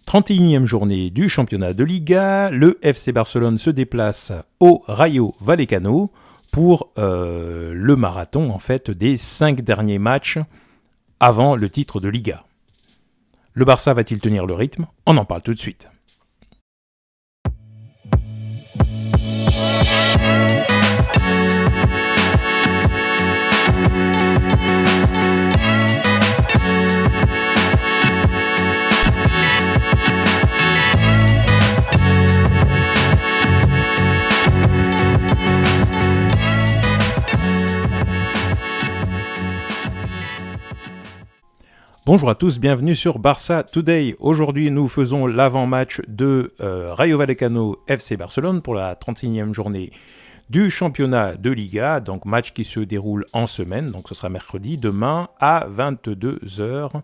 31e journée du championnat de Liga, le FC Barcelone se déplace au Rayo Vallecano pour le marathon en fait des 5 derniers matchs avant le titre de Liga. Le Barça va-t-il tenir le rythme ? On en parle tout de suite. Bonjour à tous, bienvenue sur Barça Today. Aujourd'hui, nous faisons l'avant-match de Rayo Vallecano FC Barcelone pour la 31e journée du championnat de Liga. Donc match qui se déroule en semaine, donc ce sera mercredi, demain à 22h.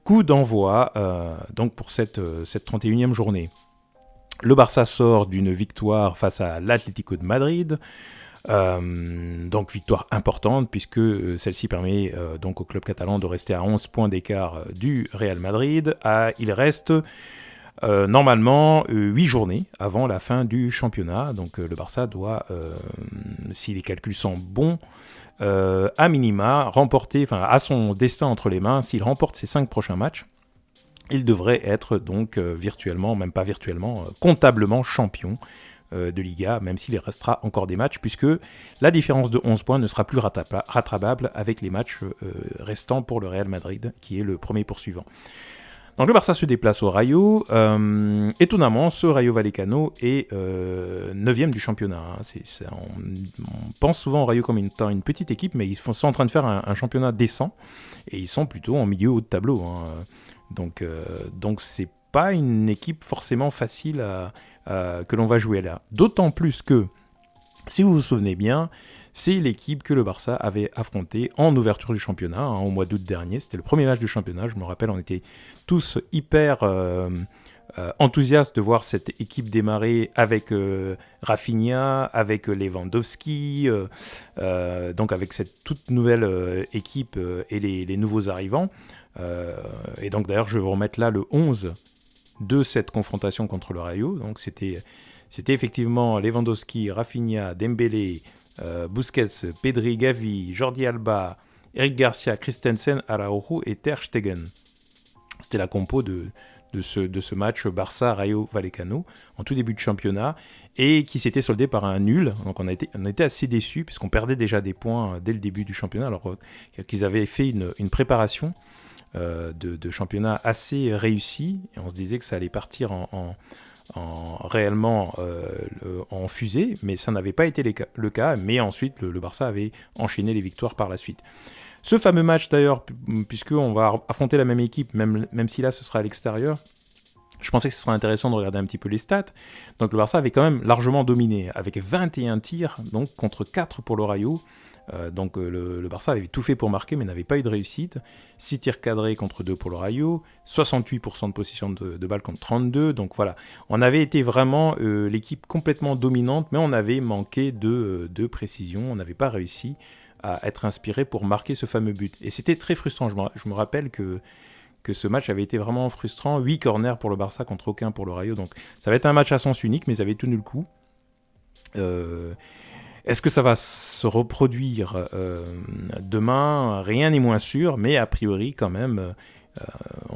Coup d'envoi donc pour cette 31e journée. Le Barça sort d'une victoire face à l'Atlético de Madrid. Donc victoire importante puisque celle-ci permet donc au club catalan de rester à 11 points d'écart du Real Madrid. Il reste normalement 8 journées avant la fin du championnat. Donc le Barça doit, si les calculs sont bons, à minima remporter, enfin à son destin entre les mains. S'il remporte ses 5 prochains matchs, il devrait être donc virtuellement, même pas virtuellement, comptablement champion de Liga, même s'il restera encore des matchs, puisque la différence de 11 points ne sera plus rattrapable avec les matchs restants pour le Real Madrid, qui est le premier poursuivant. Donc le Barça se déplace au Rayo. Étonnamment, ce Rayo Vallecano est 9e du championnat. On pense souvent au Rayo comme une petite équipe, mais ils sont en train de faire un championnat décent, et ils sont plutôt en milieu haut de tableau. Donc c'est pas une équipe forcément facile que l'on va jouer là. D'autant plus que, si vous vous souvenez bien, c'est l'équipe que le Barça avait affrontée en ouverture du championnat, au mois d'août dernier. C'était le premier match du championnat, je me rappelle, on était tous hyper enthousiastes de voir cette équipe démarrer avec Rafinha, avec Lewandowski, donc avec cette toute nouvelle équipe et les nouveaux arrivants. Et donc d'ailleurs, je vais vous remettre là le 11 de cette confrontation contre le Rayo. Donc c'était effectivement Lewandowski, Rafinha, Dembélé, Busquets, Pedri, Gavi, Jordi Alba, Eric Garcia, Christensen, Araujo et Ter Stegen. C'était la compo de ce match Barça-Rayo Vallecano en tout début de championnat et qui s'était soldé par un nul. Donc on était assez déçus puisqu'on perdait déjà des points dès le début du championnat alors qu'ils avaient fait une préparation de championnat assez réussi, et on se disait que ça allait partir réellement en fusée, mais ça n'avait pas été le cas, mais ensuite le Barça avait enchaîné les victoires par la suite. Ce fameux match d'ailleurs, puisqu'on va affronter la même équipe, même si là ce sera à l'extérieur, je pensais que ce serait intéressant de regarder un petit peu les stats. Donc le Barça avait quand même largement dominé, avec 21 tirs donc, contre 4 pour le Rayo. Donc le Barça avait tout fait pour marquer mais n'avait pas eu de réussite. 6 tirs cadrés contre 2 pour le Rayo, 68% de possession de balle contre 32. Donc voilà, on avait été vraiment l'équipe complètement dominante, mais on avait manqué de précision, on n'avait pas réussi à être inspiré pour marquer ce fameux but. Et c'était très frustrant, je me rappelle que ce match avait été vraiment frustrant. 8 corners pour le Barça contre aucun pour le Rayo. Donc ça va être un match à sens unique, mais ils avaient tenu le coup. Est-ce que ça va se reproduire demain ? Rien n'est moins sûr, mais a priori quand même,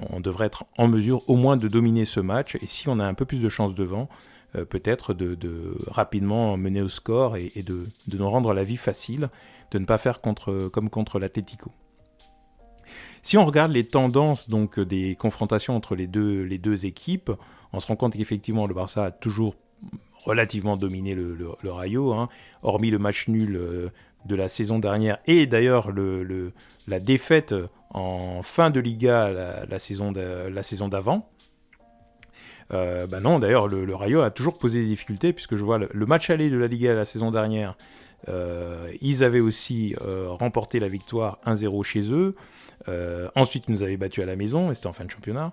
on devrait être en mesure au moins de dominer ce match. Et si on a un peu plus de chance devant, peut-être de rapidement mener au score et de nous rendre la vie facile, de ne pas faire comme contre l'Atlético. Si on regarde les tendances donc, des confrontations entre les deux équipes, on se rend compte qu'effectivement le Barça a toujours relativement dominé le Rayo, hormis le match nul de la saison dernière et d'ailleurs la défaite en fin de Liga la saison d'avant. Non, d'ailleurs le Rayo a toujours posé des difficultés puisque je vois le match aller de la Liga la saison dernière, ils avaient aussi remporté la victoire 1-0 chez eux. Ensuite ils nous avaient battus à la maison et c'était en fin de championnat.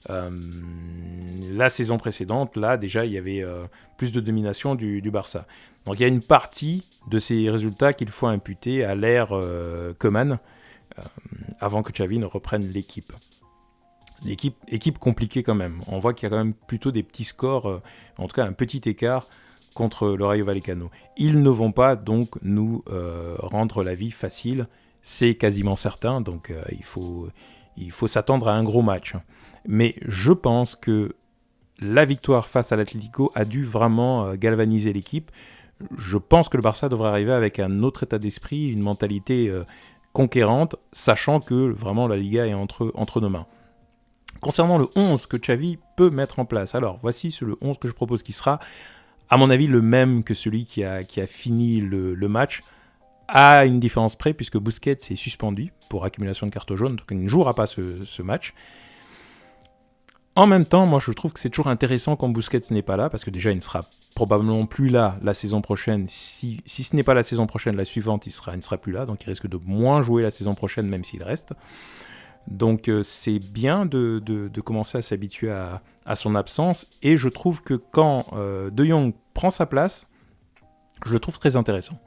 La saison précédente, là déjà il y avait plus de domination du Barça. Donc il y a une partie de ces résultats qu'il faut imputer à l'ère Koeman avant que Xavi ne reprenne l'équipe. Équipe compliquée quand même. On voit qu'il y a quand même plutôt des petits scores, en tout cas un petit écart contre le Rayo Vallecano. Ils ne vont pas donc nous rendre la vie facile, c'est quasiment certain, donc il faut s'attendre à un gros match. Mais je pense que la victoire face à l'Atlético a dû vraiment galvaniser l'équipe. Je pense que le Barça devrait arriver avec un autre état d'esprit, une mentalité conquérante, sachant que vraiment la Liga est entre nos mains. Concernant le 11 que Xavi peut mettre en place, alors voici le 11 que je propose qui sera, à mon avis, le même que celui qui a fini le match, à une différence près, puisque Busquets est suspendu pour accumulation de cartes jaunes, donc il ne jouera pas ce match. En même temps, moi je trouve que c'est toujours intéressant quand Busquets n'est pas là, parce que déjà il ne sera probablement plus là la saison prochaine. Si ce n'est pas la saison prochaine, la suivante, il ne sera plus là, donc il risque de moins jouer la saison prochaine, même s'il reste. Donc c'est bien de commencer à s'habituer à son absence, et je trouve que quand De Jong prend sa place, je le trouve très intéressant.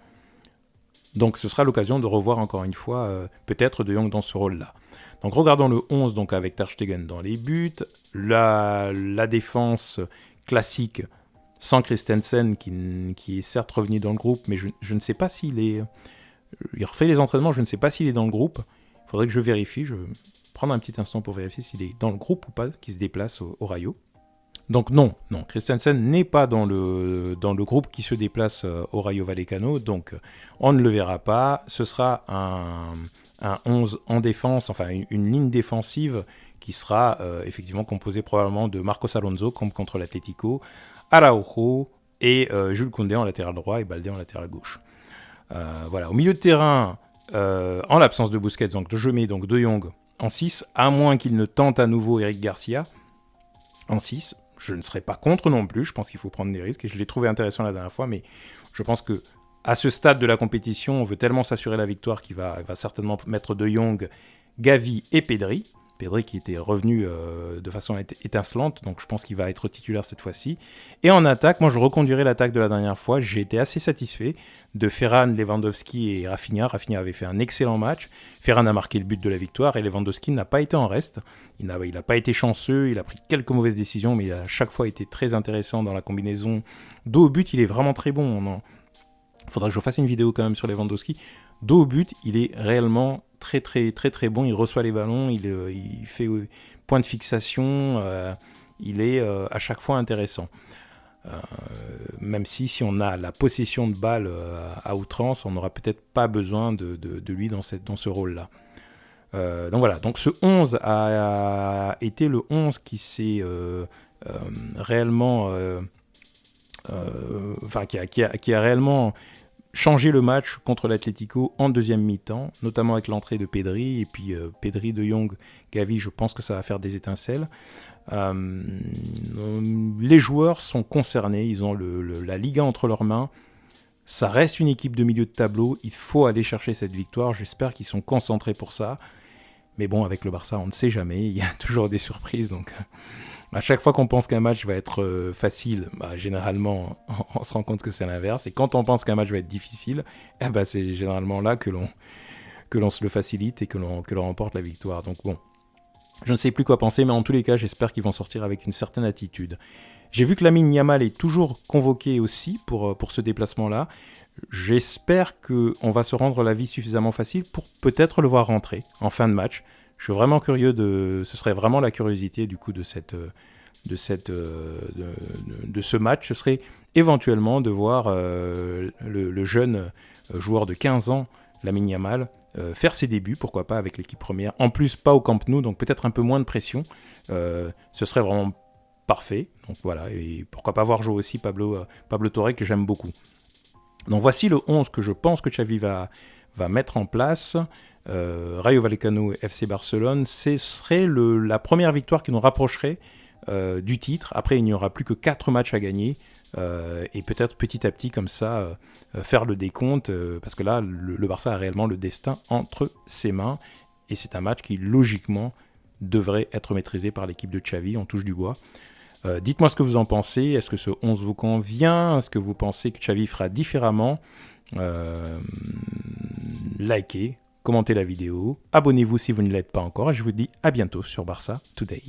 Donc ce sera l'occasion de revoir encore une fois peut-être De Jong dans ce rôle-là. Donc regardons le 11 donc avec Ter Stegen dans les buts, la défense classique sans Christensen qui est certes revenu dans le groupe, mais je ne sais pas s'il est... Il refait les entraînements, je ne sais pas s'il est dans le groupe. Il faudrait que je vérifie, je vais prendre un petit instant pour vérifier s'il est dans le groupe ou pas, qu'il se déplace au Rayo. Donc non, Christensen n'est pas dans le groupe qui se déplace au Rayo Vallecano, donc on ne le verra pas. Ce sera un 11 en défense, enfin une ligne défensive qui sera effectivement composée probablement de Marcos Alonso comme contre l'Atlético, Araujo et Jules Koundé en latéral droit et Baldé en latéral gauche. Voilà, au milieu de terrain, en l'absence de Busquets, donc je mets donc De Jong en 6, à moins qu'il ne tente à nouveau Eric Garcia en 6. Je ne serais pas contre non plus, je pense qu'il faut prendre des risques, et je l'ai trouvé intéressant la dernière fois, mais je pense que à ce stade de la compétition, on veut tellement s'assurer la victoire qu'il va certainement mettre De Jong, Gavi et Pedri. Pedri qui était revenu de façon étincelante, donc je pense qu'il va être titulaire cette fois-ci. Et en attaque, moi je reconduirai l'attaque de la dernière fois, j'ai été assez satisfait de Ferran, Lewandowski et Rafinha. Rafinha avait fait un excellent match, Ferran a marqué le but de la victoire et Lewandowski n'a pas été en reste. Il n'a pas été chanceux, il a pris quelques mauvaises décisions, mais il a à chaque fois été très intéressant dans la combinaison. Dos au but, il est vraiment très bon. Il faudra que je fasse une vidéo quand même sur Lewandowski. Dos au but, il est réellement très très très très bon. Il reçoit les ballons, il fait point de fixation. Il est à chaque fois intéressant. Même si on a la possession de balle à outrance, on n'aura peut-être pas besoin de lui dans ce rôle-là. Donc voilà, donc ce 11 a été le 11 qui s'est réellement... qui a réellement changé le match contre l'Atlético en deuxième mi-temps, notamment avec l'entrée de Pedri, et puis Pedri, De Jong, Gavi, je pense que ça va faire des étincelles. Les joueurs sont concernés, ils ont la Liga entre leurs mains, ça reste une équipe de milieu de tableau, il faut aller chercher cette victoire, j'espère qu'ils sont concentrés pour ça, mais bon, avec le Barça, on ne sait jamais, il y a toujours des surprises, donc... À chaque fois qu'on pense qu'un match va être facile, généralement, on se rend compte que c'est l'inverse. Et quand on pense qu'un match va être difficile, c'est généralement là que l'on se le facilite et que l'on remporte la victoire. Donc bon, je ne sais plus quoi penser, mais en tous les cas, j'espère qu'ils vont sortir avec une certaine attitude. J'ai vu que Lamine Yamal est toujours convoqué aussi pour ce déplacement-là. J'espère qu'on va se rendre la vie suffisamment facile pour peut-être le voir rentrer en fin de match. Je suis vraiment curieux ce serait vraiment la curiosité du coup de ce match. Ce serait éventuellement de voir le jeune joueur de 15 ans, Lamine Yamal, faire ses débuts, pourquoi pas avec l'équipe première. En plus, pas au Camp Nou, donc peut-être un peu moins de pression. Ce serait vraiment parfait. Donc voilà, et pourquoi pas voir jouer aussi Pablo Torre, que j'aime beaucoup. Donc voici le 11 que je pense que Xavi va mettre en place. Rayo Vallecano FC Barcelone, ce serait la première victoire qui nous rapprocherait du titre. Après, il n'y aura plus que 4 matchs à gagner et peut-être petit à petit comme ça faire le décompte parce que là, le Barça a réellement le destin entre ses mains et c'est un match qui logiquement devrait être maîtrisé par l'équipe de Xavi, on touche du bois. Dites-moi ce que vous en pensez, est-ce que ce 11 vous convient, est-ce que vous pensez que Xavi fera différemment? Likez, commentez la vidéo, abonnez-vous si vous ne l'êtes pas encore, et je vous dis à bientôt sur Barça Today.